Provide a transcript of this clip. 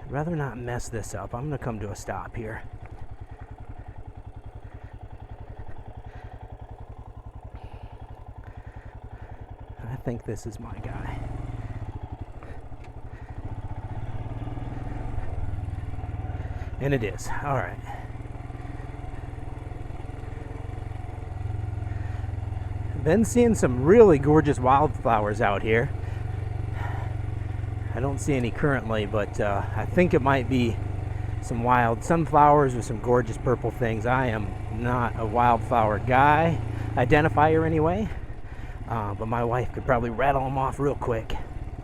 I'd rather not mess this up. I'm going to come to a stop here. I think this is my guy. And it is. All right. Been seeing some really gorgeous wildflowers out here. I don't see any currently, but I think it might be some wild sunflowers with some gorgeous purple things. I am not a wildflower guy, identifier anyway, but my wife could probably rattle them off real quick.